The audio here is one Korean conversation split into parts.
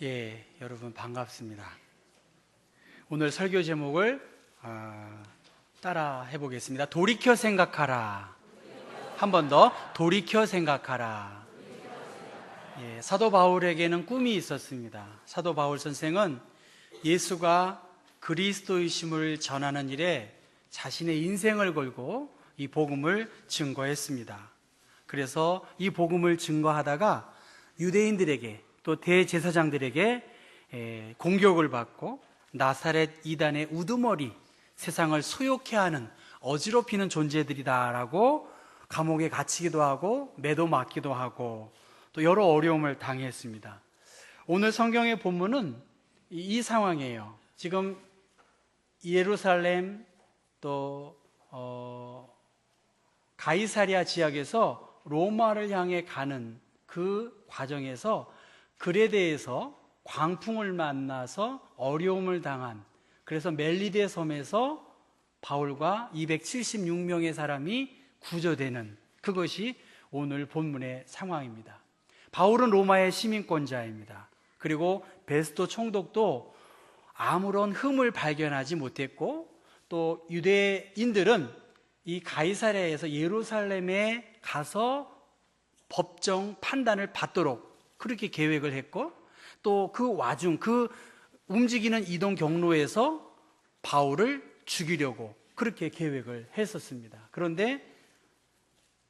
예, 여러분 반갑습니다. 오늘 설교 제목을 따라 해보겠습니다. 돌이켜 생각하라. 한 번 더, 돌이켜 생각하라. 예, 사도 바울에게는 꿈이 있었습니다. 사도 바울 선생은 예수가 그리스도이심을 전하는 일에 자신의 인생을 걸고 이 복음을 증거했습니다. 그래서 이 복음을 증거하다가 유대인들에게 또 대제사장들에게 공격을 받고 나사렛 이단의 우두머리, 세상을 소욕해 하는 어지럽히는 존재들이다라고 감옥에 갇히기도 하고 매도 맞기도 하고 또 여러 어려움을 당했습니다. 오늘 성경의 본문은 이 상황이에요. 지금 예루살렘 또 가이사랴 지역에서 로마를 향해 가는 그 과정에서 그레데에서 광풍을 만나서 어려움을 당한, 그래서 멜리데 섬에서 바울과 276명의 사람이 구조되는 그것이 오늘 본문의 상황입니다. 바울은 로마의 시민권자입니다. 그리고 베스토 총독도 아무런 흠을 발견하지 못했고 또 유대인들은 이 가이사랴에서 예루살렘에 가서 법정 판단을 받도록 그렇게 계획을 했고 또 그 와중 그 움직이는 이동 경로에서 바울을 죽이려고 그렇게 계획을 했었습니다. 그런데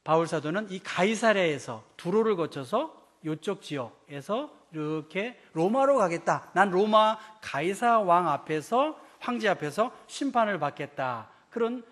바울 사도는 이 가이사랴에서 두로를 거쳐서 이쪽 지역에서 이렇게 로마로 가겠다. 난 로마 가이사 왕 앞에서 황제 앞에서 심판을 받겠다. 그런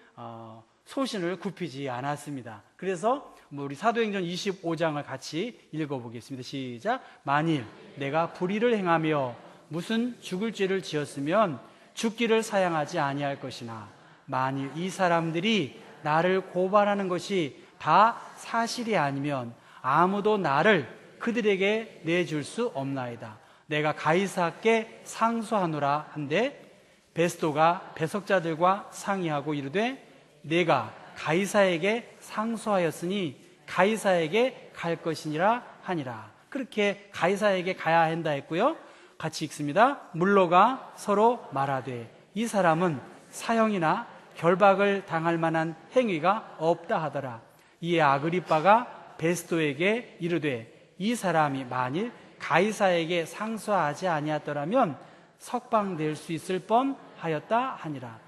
소신을 굽히지 않았습니다. 그래서 우리 사도행전 25장을 같이 읽어보겠습니다. 시작. 만일 내가 불의를 행하며 무슨 죽을 죄를 지었으면 죽기를 사양하지 아니할 것이나 만일 이 사람들이 나를 고발하는 것이 다 사실이 아니면 아무도 나를 그들에게 내줄 수 없나이다. 내가 가이사께 상소하노라 한데 베스토가 배석자들과 상의하고 이르되 내가 가이사에게 상소하였으니 가이사에게 갈 것이니라 하니라. 그렇게 가이사에게 가야 한다 했고요. 같이 읽습니다. 물러가 서로 말하되 이 사람은 사형이나 결박을 당할 만한 행위가 없다 하더라. 이에 아그리빠가 베스토에게 이르되 이 사람이 만일 가이사에게 상소하지 아니었더라면 석방될 수 있을 뻔하였다 하니라.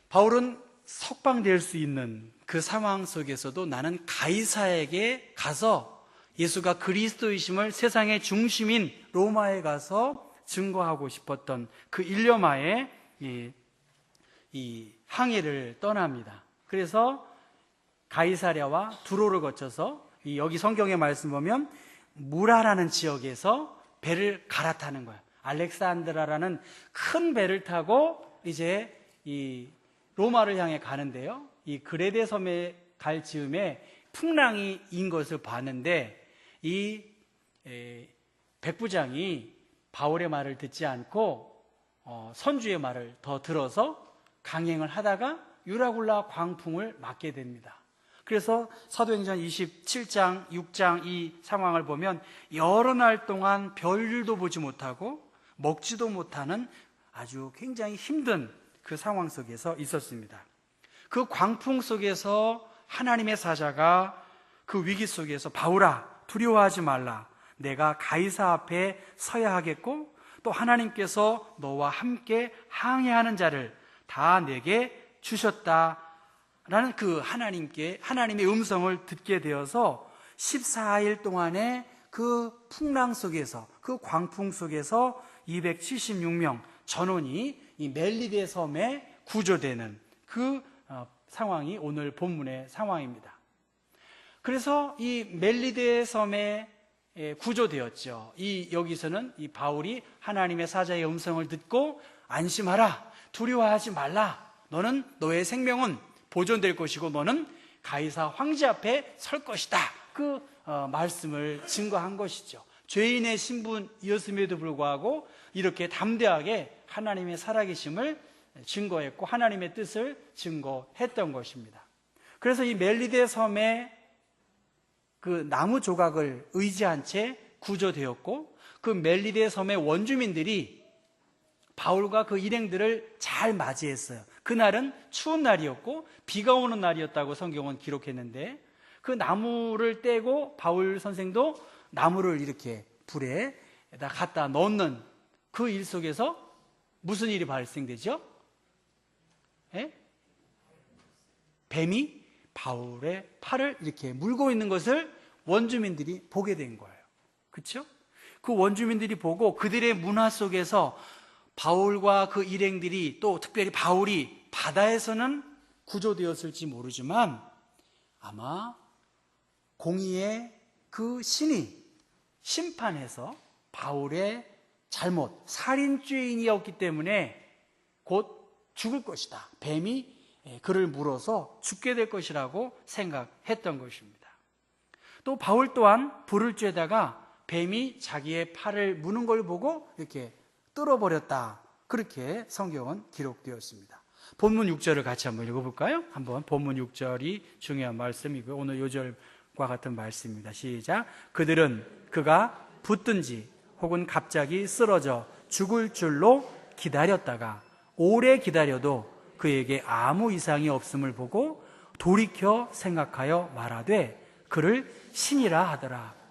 바울은 석방될 수 있는 그 상황 속에서도 나는 가이사에게 가서 예수가 그리스도이심을 세상의 중심인 로마에 가서 증거하고 싶었던 그 일념하에 이 항해를 떠납니다. 그래서 가이사랴와 두로를 거쳐서 여기 성경의 말씀 보면 무라라는 지역에서 배를 갈아타는 거예요. 알렉산드라라는 큰 배를 타고 이제 이 로마를 향해 가는데요. 이 그레데 섬에 갈 즈음에 풍랑이 인 것을 봤는데 이 백부장이 바울의 말을 듣지 않고 선주의 말을 더 들어서 강행을 하다가 유라굴라 광풍을 맞게 됩니다. 그래서 사도행전 27장, 6장 이 상황을 보면 여러 날 동안 별일도 보지 못하고 먹지도 못하는 아주 굉장히 힘든 그 상황 속에서 있었습니다. 그 광풍 속에서 하나님의 사자가 그 위기 속에서 바울아 두려워하지 말라. 내가 가이사 앞에 서야 하겠고 또 하나님께서 너와 함께 항해하는 자를 다 내게 주셨다라는 그 하나님의 음성을 듣게 되어서 14일 동안의 그 풍랑 속에서 그 광풍 속에서 276명 전원이 이 멜리데 섬에 구조되는 그 상황이 오늘 본문의 상황입니다. 그래서 이 멜리데 섬에 구조되었죠. 여기서는 이 바울이 하나님의 사자의 음성을 듣고 안심하라, 두려워하지 말라. 너는 너의 생명은 보존될 것이고 너는 가이사 황제 앞에 설 것이다. 그 말씀을 증거한 것이죠. 죄인의 신분이었음에도 불구하고 이렇게 담대하게 하나님의 살아계심을 증거했고 하나님의 뜻을 증거했던 것입니다. 그래서 이 멜리데 섬에 그 나무 조각을 의지한 채 구조되었고 그 멜리데 섬의 원주민들이 바울과 그 일행들을 잘 맞이했어요. 그날은 추운 날이었고 비가 오는 날이었다고 성경은 기록했는데, 그 나무를 떼고 바울 선생도 나무를 이렇게 불에다 갖다 넣는 그 일 속에서 무슨 일이 발생되죠? 뱀이 바울의 팔을 이렇게 물고 있는 것을 원주민들이 보게 된 거예요. 그렇죠? 그 원주민들이 보고 그들의 문화 속에서 바울과 그 일행들이, 또 특별히 바울이 바다에서는 구조되었을지 모르지만 아마 공의의 그 신이 심판해서 바울의 잘못, 살인죄인이었기 때문에 곧 죽을 것이다, 뱀이 그를 물어서 죽게 될 것이라고 생각했던 것입니다. 또 바울 또한 불을 쬐다가 뱀이 자기의 팔을 무는 걸 보고 이렇게 뚫어버렸다, 그렇게 성경은 기록되었습니다. 본문 6절을 같이 한번 읽어볼까요? 한번 본문 6절이 중요한 말씀이고요, 오늘 요절과 같은 말씀입니다. 시작. 그들은 그가 붙든지 혹은 갑자기 쓰러져 죽을 줄로 기다렸다가 오래 기다려도 그에게 아무 이상이 없음을 보고 돌이켜 생각하여 말하되 그를 신이라 하더라.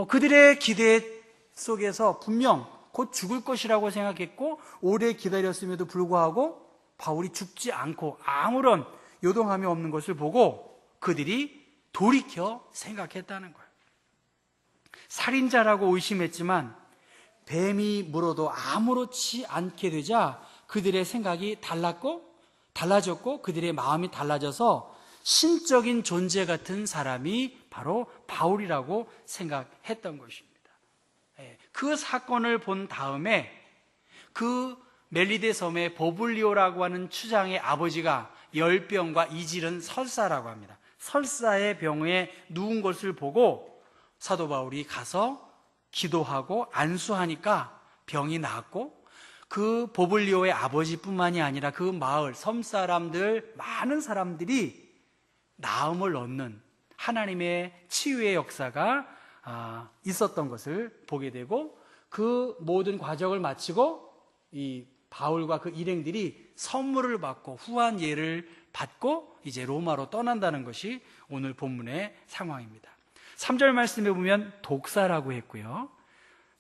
그들의 기대 속에서 분명 곧 죽을 것이라고 생각했고, 오래 기다렸음에도 불구하고 바울이 죽지 않고 아무런 요동함이 없는 것을 보고 그들이 돌이켜 생각했다는 거예요. 살인자라고 의심했지만 뱀이 물어도 아무렇지 않게 되자 그들의 생각이 달라졌고 그들의 마음이 달라져서 신적인 존재 같은 사람이 바로 바울이라고 생각했던 것입니다. 그 사건을 본 다음에 그 멜리데 섬의 보블리오라고 하는 추장의 아버지가 열병과 이질은 설사라고 합니다. 설사의 병에 누운 것을 보고 사도 바울이 가서 기도하고 안수하니까 병이 나았고, 그 보블리오의 아버지뿐만이 아니라 그 마을 섬 사람들, 많은 사람들이 나음을 얻는 하나님의 치유의 역사가 있었던 것을 보게 되고, 그 모든 과정을 마치고 이 바울과 그 일행들이 선물을 받고 후한 예를 받고 이제 로마로 떠난다는 것이 오늘 본문의 상황입니다. 3절 말씀에 보면 독사라고 했고요,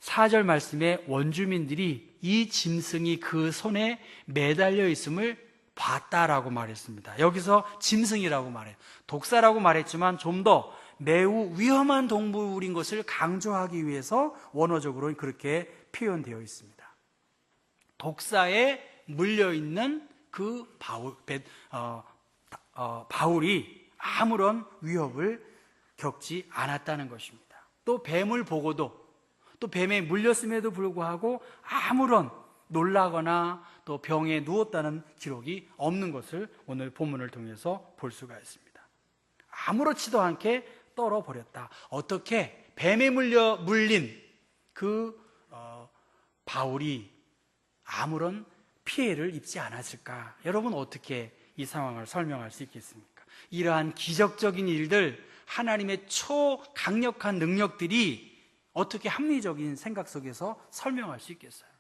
4절 말씀에 원주민들이 이 짐승이 그 손에 매달려 있음을 봤다라고 말했습니다. 여기서 짐승이라고 말해요. 독사라고 말했지만 좀 더 매우 위험한 동물인 것을 강조하기 위해서 원어적으로는 그렇게 표현되어 있습니다. 독사에 물려있는 그 바울이 아무런 위협을 겪지 않았다는 것입니다. 또 뱀을 보고도, 또 뱀에 물렸음에도 불구하고 아무런 놀라거나 또 병에 누웠다는 기록이 없는 것을 오늘 본문을 통해서 볼 수가 있습니다. 아무렇지도 않게 떨어버렸다. 어떻게 뱀에 물린 그 바울이 아무런 피해를 입지 않았을까? 여러분, 어떻게 이 상황을 설명할 수 있겠습니까? 이러한 기적적인 일들, 하나님의 초강력한 능력들이 어떻게 합리적인 생각 속에서 설명할 수 있겠어요?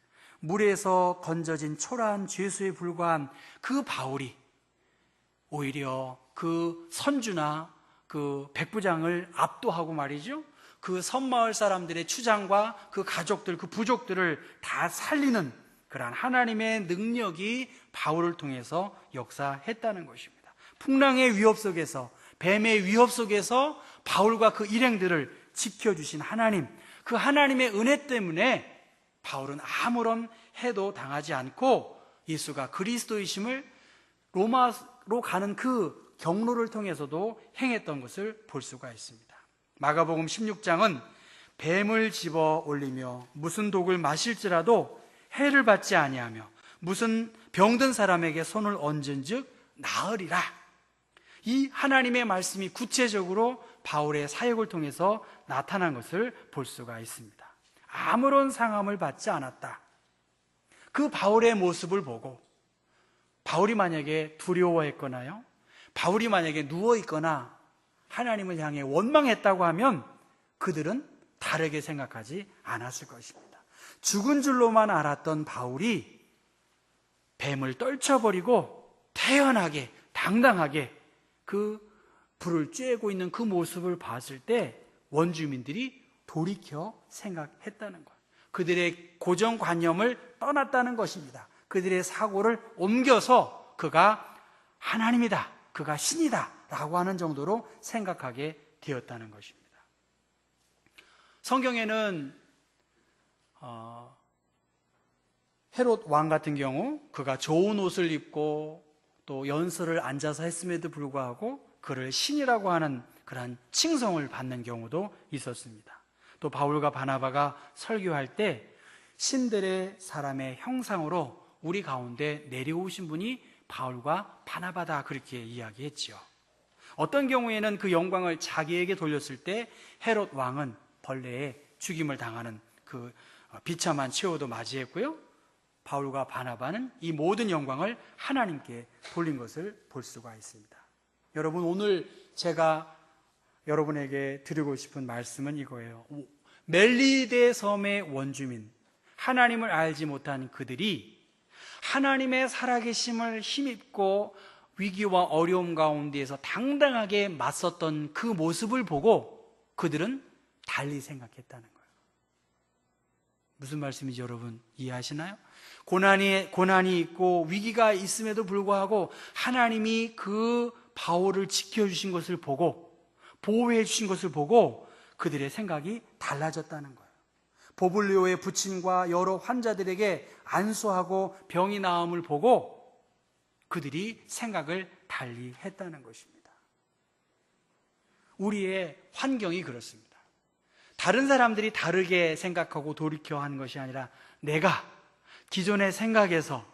물에서 건져진 초라한 죄수에 불과한 그 바울이 오히려 그 선주나 그 백부장을 압도하고 말이죠, 그 섬마을 사람들의 추장과 그 가족들, 그 부족들을 다 살리는 그러한 하나님의 능력이 바울을 통해서 역사했다는 것입니다. 풍랑의 위협 속에서, 뱀의 위협 속에서 바울과 그 일행들을 지켜주신 하나님, 그 하나님의 은혜 때문에 바울은 아무런 해도 당하지 않고 예수가 그리스도이심을 로마로 가는 그 경로를 통해서도 행했던 것을 볼 수가 있습니다. 마가복음 16장은 뱀을 집어 올리며 무슨 독을 마실지라도 해를 받지 아니하며 무슨 병든 사람에게 손을 얹은즉 나으리라. 이 하나님의 말씀이 구체적으로 바울의 사역을 통해서 나타난 것을 볼 수가 있습니다. 아무런 상함을 받지 않았다. 그 바울의 모습을 보고 바울이 만약에 두려워했거나요, 바울이 만약에 누워있거나 하나님을 향해 원망했다고 하면 그들은 다르게 생각하지 않았을 것입니다. 죽은 줄로만 알았던 바울이 뱀을 떨쳐버리고 태연하게 당당하게 그 불을 쬐고 있는 그 모습을 봤을 때 원주민들이 돌이켜 생각했다는 거예요. 그들의 고정관념을 떠났다는 것입니다. 그들의 사고를 옮겨서 그가 하나님이다, 그가 신이다 라고 하는 정도로 생각하게 되었다는 것입니다. 성경에는 헤롯 왕 같은 경우 그가 좋은 옷을 입고 또 연설을 앉아서 했음에도 불구하고 그를 신이라고 하는 그런 칭송을 받는 경우도 있었습니다. 또 바울과 바나바가 설교할 때 신들의 사람의 형상으로 우리 가운데 내려오신 분이 바울과 바나바다 그렇게 이야기했지요. 어떤 경우에는 그 영광을 자기에게 돌렸을 때 헤롯 왕은 벌레에 죽임을 당하는 그 비참한 최후도 맞이했고요. 바울과 바나바는 이 모든 영광을 하나님께 돌린 것을 볼 수가 있습니다. 여러분, 오늘 제가 여러분에게 드리고 싶은 말씀은 이거예요. 멜리데 섬의 원주민, 하나님을 알지 못한 그들이 하나님의 살아계심을 힘입고 위기와 어려움 가운데에서 당당하게 맞섰던 그 모습을 보고 그들은 달리 생각했다는 거예요. 무슨 말씀인지 여러분 이해하시나요? 고난이 있고 위기가 있음에도 불구하고 하나님이 그 바울을 지켜주신 것을 보고 보호해 주신 것을 보고 그들의 생각이 달라졌다는 거예요. 보블리오의 부친과 여러 환자들에게 안수하고 병이 나음을 보고 그들이 생각을 달리 했다는 것입니다. 우리의 환경이 그렇습니다. 다른 사람들이 다르게 생각하고 돌이켜 하는 것이 아니라 내가 기존의 생각에서,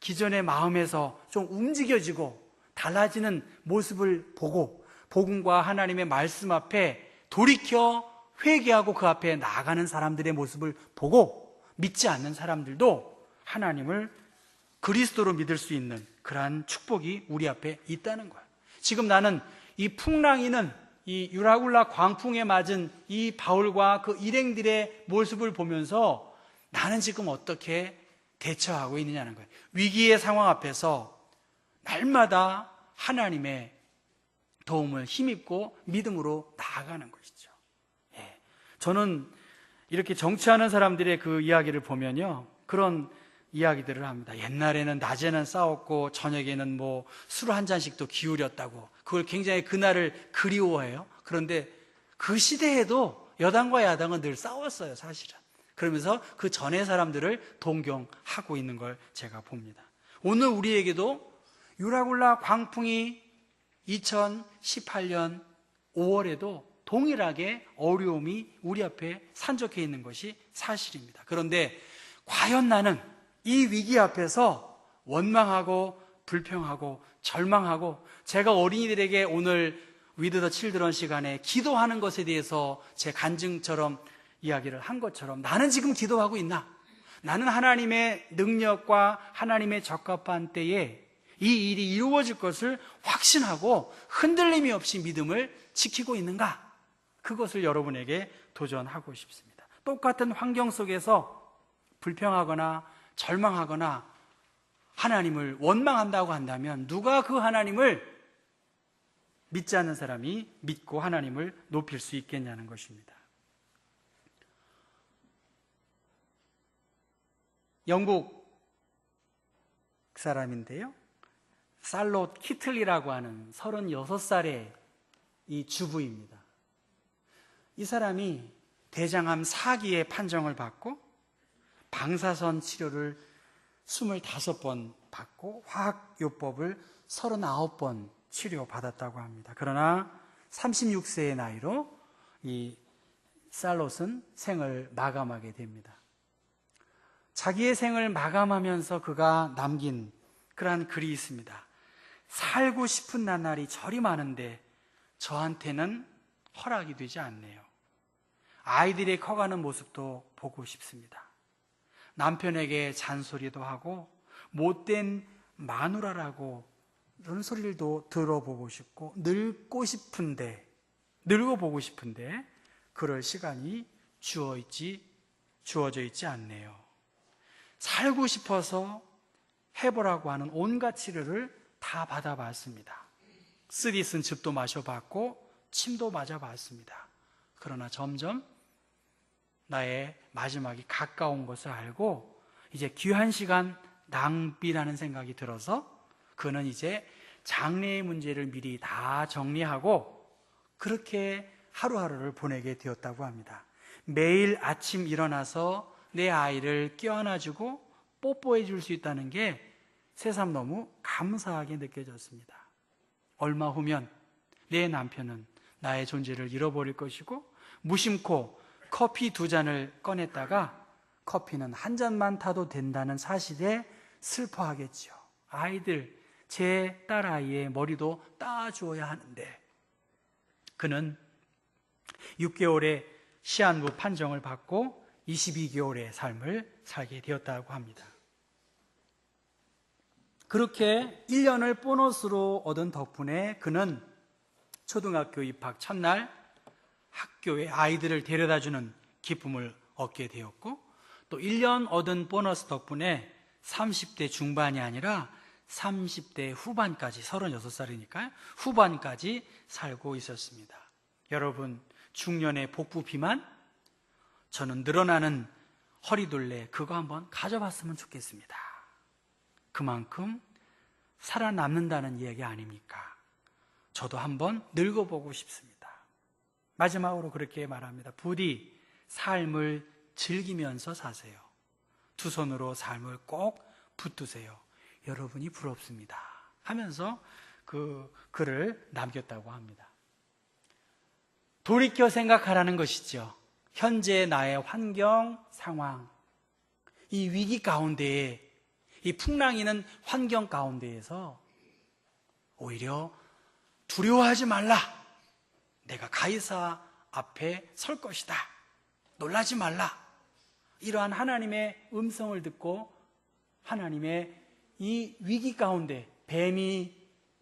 기존의 마음에서 좀 움직여지고 달라지는 모습을 보고 복음과 하나님의 말씀 앞에 돌이켜 회개하고 그 앞에 나아가는 사람들의 모습을 보고 믿지 않는 사람들도 하나님을 그리스도로 믿을 수 있는 그러한 축복이 우리 앞에 있다는 거예요. 지금 나는 이 풍랑이는 이 유라굴라 광풍에 맞은 이 바울과 그 일행들의 모습을 보면서 나는 지금 어떻게 대처하고 있느냐는 거예요. 위기의 상황 앞에서 날마다 하나님의 도움을 힘입고 믿음으로 나아가는 것이죠. 저는 이렇게 정치하는 사람들의 그 이야기를 보면요, 그런 이야기들을 합니다. 옛날에는 낮에는 싸웠고 저녁에는 뭐 술 한 잔씩도 기울였다고 그걸 굉장히 그날을 그리워해요. 그런데 그 시대에도 여당과 야당은 늘 싸웠어요, 사실은. 그러면서 그 전의 사람들을 동경하고 있는 걸 제가 봅니다. 오늘 우리에게도 유라굴라 광풍이 2018년 5월에도 동일하게 어려움이 우리 앞에 산적해 있는 것이 사실입니다. 그런데 과연 나는 이 위기 앞에서 원망하고 불평하고 절망하고, 제가 어린이들에게 오늘 위드 더 칠드런 시간에 기도하는 것에 대해서 제 간증처럼 이야기를 한 것처럼 나는 지금 기도하고 있나? 나는 하나님의 능력과 하나님의 적합한 때에 이 일이 이루어질 것을 확신하고 흔들림이 없이 믿음을 지키고 있는가? 그것을 여러분에게 도전하고 싶습니다. 똑같은 환경 속에서 불평하거나 절망하거나 하나님을 원망한다고 한다면 누가 그 하나님을 믿지 않는 사람이 믿고 하나님을 높일 수 있겠냐는 것입니다. 영국 사람인데요, 살롯 키틀리라고 하는 36살의 이 주부입니다. 이 사람이 대장암 4기의 판정을 받고 방사선 치료를 25번 받고 화학요법을 39번 치료받았다고 합니다. 그러나 36세의 나이로 이 살롯은 생을 마감하게 됩니다. 자기의 생을 마감하면서 그가 남긴 그러한 글이 있습니다. 살고 싶은 나날이 저리 많은데 저한테는 허락이 되지 않네요. 아이들이 커가는 모습도 보고 싶습니다. 남편에게 잔소리도 하고 못된 마누라라고 그런 소리도 들어보고 싶고 늙고 보고 싶은데 그럴 시간이 주어져 있지 않네요. 살고 싶어서 해보라고 하는 온갖 치료를 다 받아봤습니다. 쓰디 쓴 즙도 마셔봤고 침도 맞아봤습니다. 그러나 점점 나의 마지막이 가까운 것을 알고 이제 귀한 시간 낭비라는 생각이 들어서 그는 이제 장래의 문제를 미리 다 정리하고 그렇게 하루하루를 보내게 되었다고 합니다. 매일 아침 일어나서 내 아이를 껴안아주고 뽀뽀해 줄 수 있다는 게 새삼 너무 감사하게 느껴졌습니다. 얼마 후면 내 남편은 나의 존재를 잃어버릴 것이고 무심코 커피 2잔을 꺼냈다가 커피는 한 잔만 타도 된다는 사실에 슬퍼하겠죠. 아이들, 제 딸아이의 머리도 따주어야 하는데 그는 6개월의 시한부 판정을 받고 22개월의 삶을 살게 되었다고 합니다. 그렇게 1년을 보너스로 얻은 덕분에 그는 초등학교 입학 첫날 학교에 아이들을 데려다주는 기쁨을 얻게 되었고 또 1년 얻은 보너스 덕분에 30대 중반이 아니라 30대 후반까지 36살이니까요. 후반까지 살고 있었습니다. 여러분, 중년의 복부 비만? 저는 늘어나는 허리둘레 그거 한번 가져봤으면 좋겠습니다. 그만큼 살아남는다는 이야기 아닙니까? 저도 한번 늙어보고 싶습니다. 마지막으로 그렇게 말합니다. 부디 삶을 즐기면서 사세요. 두 손으로 삶을 꼭 붙드세요. 여러분이 부럽습니다. 하면서 그 글을 남겼다고 합니다. 돌이켜 생각하라는 것이죠. 현재 나의 환경, 상황, 이 위기 가운데에 이 풍랑이는 환경 가운데에서 오히려 두려워하지 말라. 내가 가이사 앞에 설 것이다. 놀라지 말라. 이러한 하나님의 음성을 듣고 하나님의 이 위기 가운데 뱀이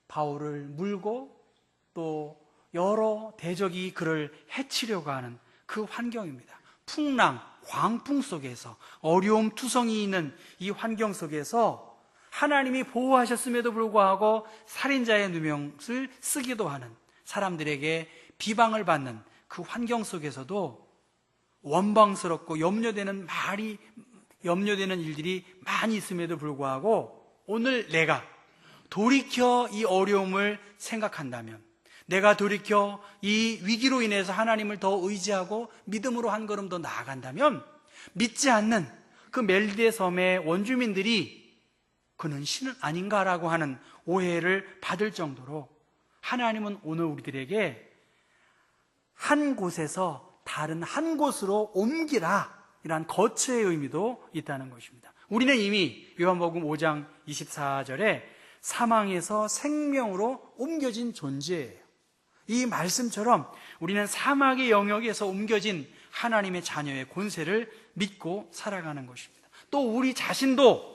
바울을 물고 또 여러 대적이 그를 해치려고 하는 그 환경입니다. 풍랑, 광풍 속에서 어려움 투성이 있는 이 환경 속에서 하나님이 보호하셨음에도 불구하고 살인자의 누명을 쓰기도 하는 사람들에게 비방을 받는 그 환경 속에서도 원방스럽고 염려되는 일들이 많이 있음에도 불구하고 오늘 내가 돌이켜 이 어려움을 생각한다면, 내가 돌이켜 이 위기로 인해서 하나님을 더 의지하고 믿음으로 한 걸음 더 나아간다면 믿지 않는 그 멜디의 섬의 원주민들이 그는 신은 아닌가라고 하는 오해를 받을 정도로 하나님은 오늘 우리들에게 한 곳에서 다른 한 곳으로 옮기라, 이러한 거처의 의미도 있다는 것입니다. 우리는 이미 요한복음 5장 24절에 사망에서 생명으로 옮겨진 존재예요. 이 말씀처럼 우리는 사막의 영역에서 옮겨진 하나님의 자녀의 권세를 믿고 살아가는 것입니다. 또 우리 자신도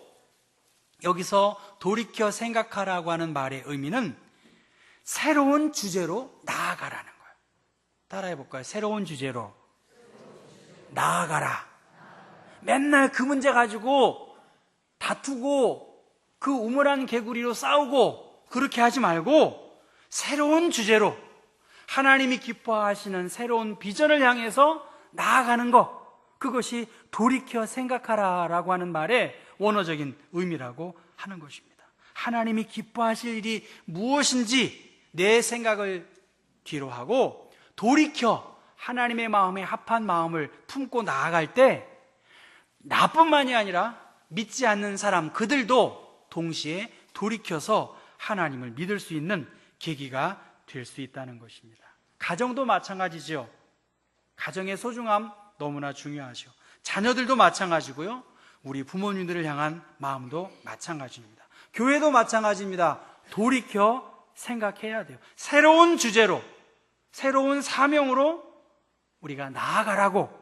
여기서 돌이켜 생각하라고 하는 말의 의미는 새로운 주제로 나아가라는 거예요. 따라해 볼까요? 새로운 주제로 나아가라. 맨날 그 문제 가지고 다투고 그 우물한 개구리로 싸우고 그렇게 하지 말고 새로운 주제로 하나님이 기뻐하시는 새로운 비전을 향해서 나아가는 것, 그것이 돌이켜 생각하라라고 하는 말의 원어적인 의미라고 하는 것입니다. 하나님이 기뻐하실 일이 무엇인지 내 생각을 뒤로 하고 돌이켜 하나님의 마음에 합한 마음을 품고 나아갈 때 나뿐만이 아니라 믿지 않는 사람 그들도 동시에 돌이켜서 하나님을 믿을 수 있는 계기가 될 수 있다는 것입니다. 가정도 마찬가지죠. 가정의 소중함 너무나 중요하죠. 자녀들도 마찬가지고요. 우리 부모님들을 향한 마음도 마찬가지입니다. 교회도 마찬가지입니다. 돌이켜 생각해야 돼요. 새로운 주제로, 새로운 사명으로 우리가 나아가라고.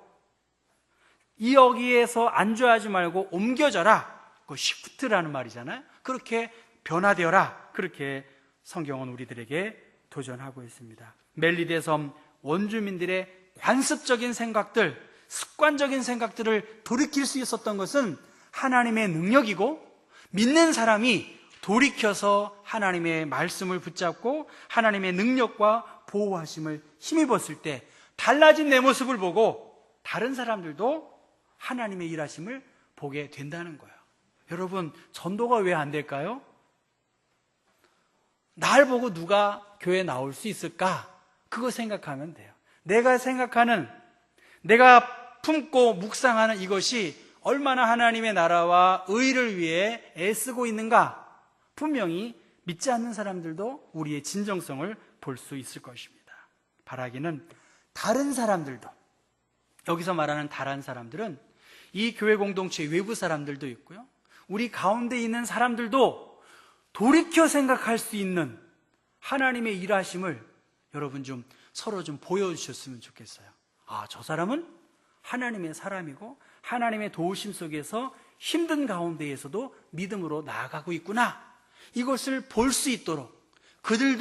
여기에서 안주하지 말고 옮겨져라. 그 시프트라는 말이잖아요. 그렇게 변화되어라. 그렇게 성경은 우리들에게 도전하고 있습니다. 멜리데 섬 원주민들의 관습적인 생각들, 습관적인 생각들을 돌이킬 수 있었던 것은 하나님의 능력이고, 믿는 사람이 돌이켜서 하나님의 말씀을 붙잡고 하나님의 능력과 보호하심을 힘입었을 때 달라진 내 모습을 보고 다른 사람들도 하나님의 일하심을 보게 된다는 거예요. 여러분, 전도가 왜 안 될까요? 날 보고 누가 교회 나올 수 있을까? 그거 생각하면 돼요. 내가 생각하는, 내가 품고 묵상하는 이것이 얼마나 하나님의 나라와 의를 위해 애쓰고 있는가? 분명히 믿지 않는 사람들도 우리의 진정성을 볼 수 있을 것입니다. 바라기는 다른 사람들도, 여기서 말하는 다른 사람들은 이 교회 공동체 외부 사람들도 있고요, 우리 가운데 있는 사람들도 돌이켜 생각할 수 있는 하나님의 일하심을 여러분 좀 서로 좀 보여주셨으면 좋겠어요. 아, 저 사람은 하나님의 사람이고 하나님의 도우심 속에서 힘든 가운데에서도 믿음으로 나아가고 있구나, 이것을 볼 수 있도록, 그들이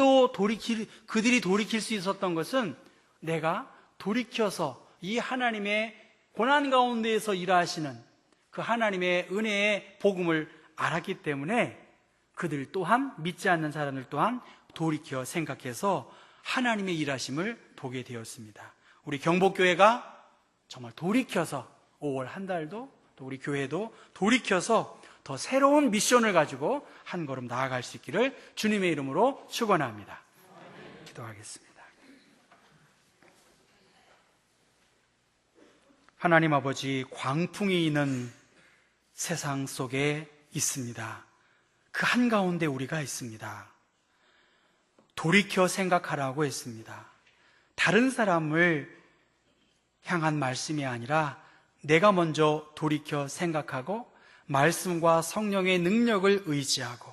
돌이킬 수 있었던 것은 내가 돌이켜서 이 하나님의 고난 가운데에서 일하시는 그 하나님의 은혜의 복음을 알았기 때문에 그들 또한, 믿지 않는 사람들 또한 돌이켜 생각해서 하나님의 일하심을 보게 되었습니다. 우리 경복교회가 정말 돌이켜서 5월 한 달도, 또 우리 교회도 돌이켜서 더 새로운 미션을 가지고 한 걸음 나아갈 수 있기를 주님의 이름으로 축원합니다. 기도하겠습니다. 하나님 아버지, 광풍이 있는 세상 속에 있습니다. 그 한가운데 우리가 있습니다. 돌이켜 생각하라고 했습니다. 다른 사람을 향한 말씀이 아니라 내가 먼저 돌이켜 생각하고 말씀과 성령의 능력을 의지하고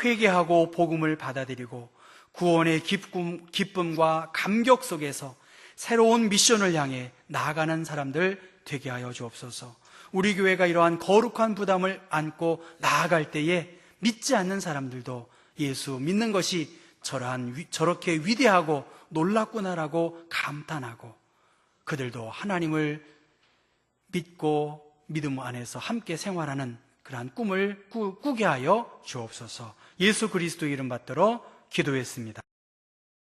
회개하고 복음을 받아들이고 구원의 기쁨과 감격 속에서 새로운 미션을 향해 나아가는 사람들 되게 하여 주옵소서. 우리 교회가 이러한 거룩한 부담을 안고 나아갈 때에 믿지 않는 사람들도 예수 믿는 것이 저렇게 위대하고 놀랍구나라고 감탄하고 그들도 하나님을 믿고 믿음 안에서 함께 생활하는 그러한 꿈을 꾸게 하여 주옵소서. 예수 그리스도 이름 받들어 기도했습니다.